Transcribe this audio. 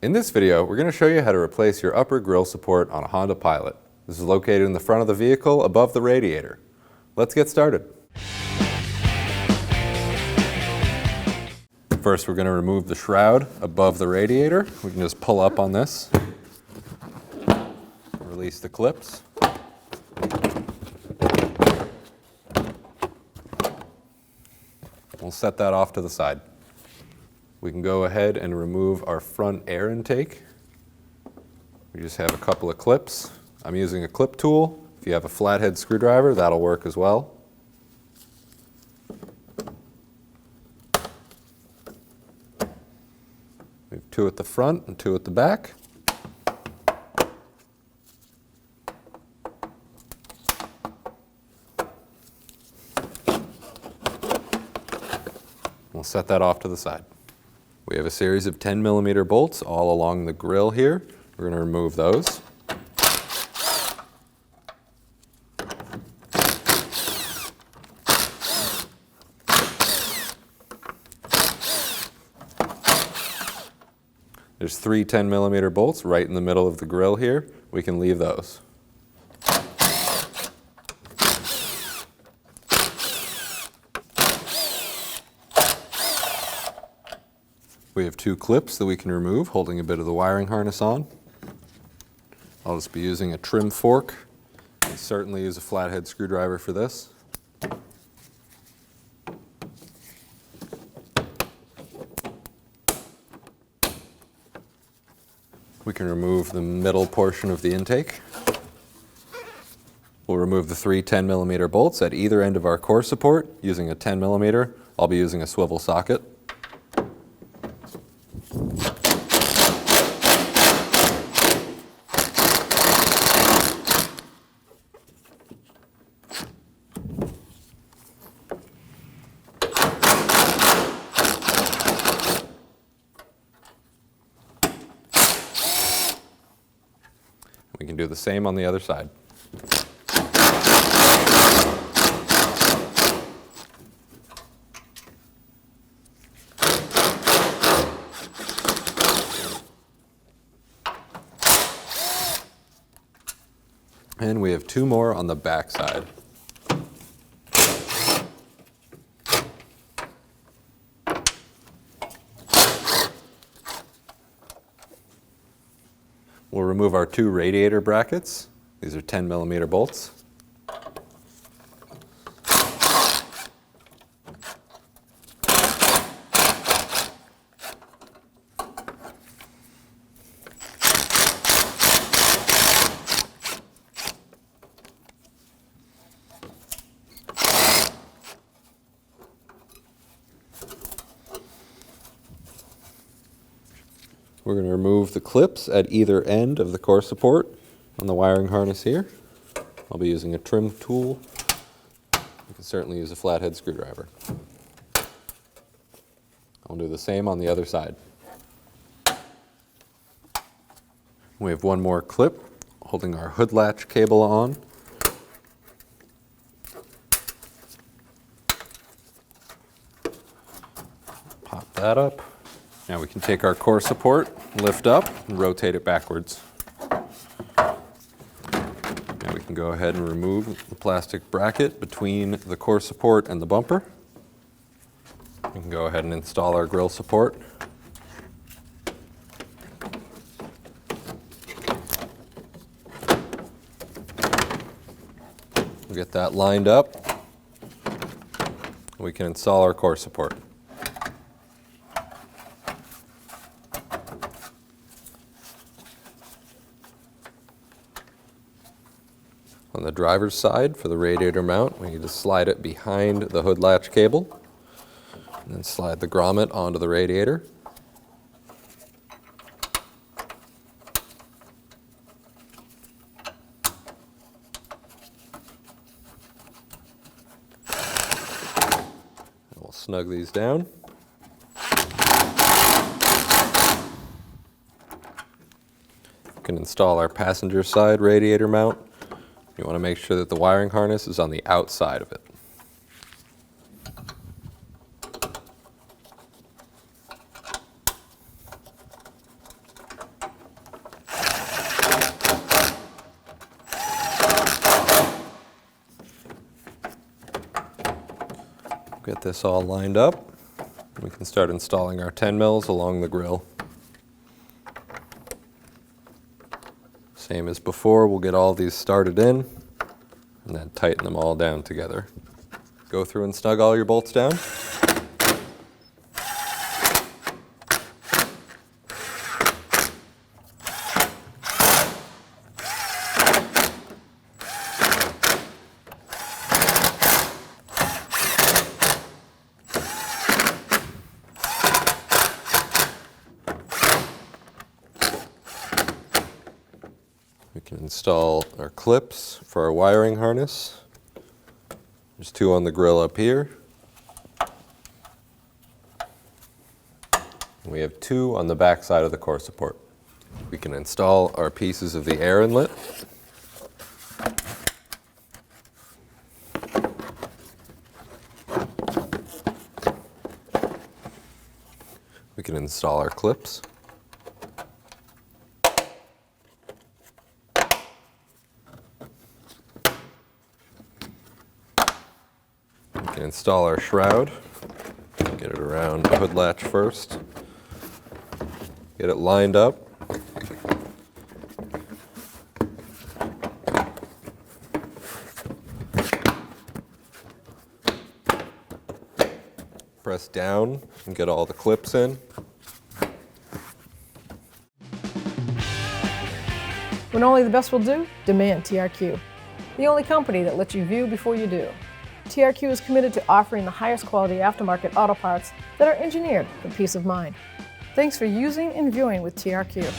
In this video, we're going to show you how to replace your upper grille support on a Honda Pilot. This is located in the front of the vehicle above the radiator. Let's get started. First, we're going to remove the shroud above the radiator. We can just pull up on this, release the clips. We'll set that off to the side. We can go ahead and remove our front air intake. We just have a couple of clips. I'm using a clip tool. If you have a flathead screwdriver, that'll work as well. We have two at the front and two at the back. We'll set that off to the side. We have a series of 10mm bolts all along the grille here. We're going to remove those. There's three 10mm bolts right in the middle of the grille here. We can leave those. We have two clips that we can remove, holding a bit of the wiring harness on. I'll just be using a trim fork. You can certainly use a flathead screwdriver for this. We can remove the middle portion of the intake. We'll remove the three 10mm bolts at either end of our core support using a 10mm. I'll be using a swivel socket. We can do the same on the other side. And we have two more on the back side. We'll remove our two radiator brackets. These are 10mm bolts. We're going to remove the clips at either end of the core support on the wiring harness here. I'll be using a trim tool. You can certainly use a flathead screwdriver. I'll do the same on the other side. We have one more clip holding our hood latch cable on. Pop that up. Now we can take our core support, lift up, and rotate it backwards. Now we can go ahead and remove the plastic bracket between the core support and the bumper. We can go ahead and install our grille support. We'll get that lined up. We can install our core support. On the driver's side, for the radiator mount, we need to slide it behind the hood latch cable, and then slide the grommet onto the radiator. And we'll snug these down. We can install our passenger side radiator mount. You want to make sure that the wiring harness is on the outside of it. Get this all lined up. We can start installing our 10 mils along the grill. Same as before, we'll get all these started in and then tighten them all down together. Go through and snug all your bolts down. We can install our clips for our wiring harness. There's 2 on the grill up here. We have 2 on the back side of the core support. We can install our pieces of the air inlet. We can install our clips. We can install our shroud. Get it around the hood latch first. Get it lined up. Press down and get all the clips in. When only the best will do, demand TRQ. The only company that lets you view before you do. TRQ is committed to offering the highest quality aftermarket auto parts that are engineered for peace of mind. Thanks for using and viewing with TRQ.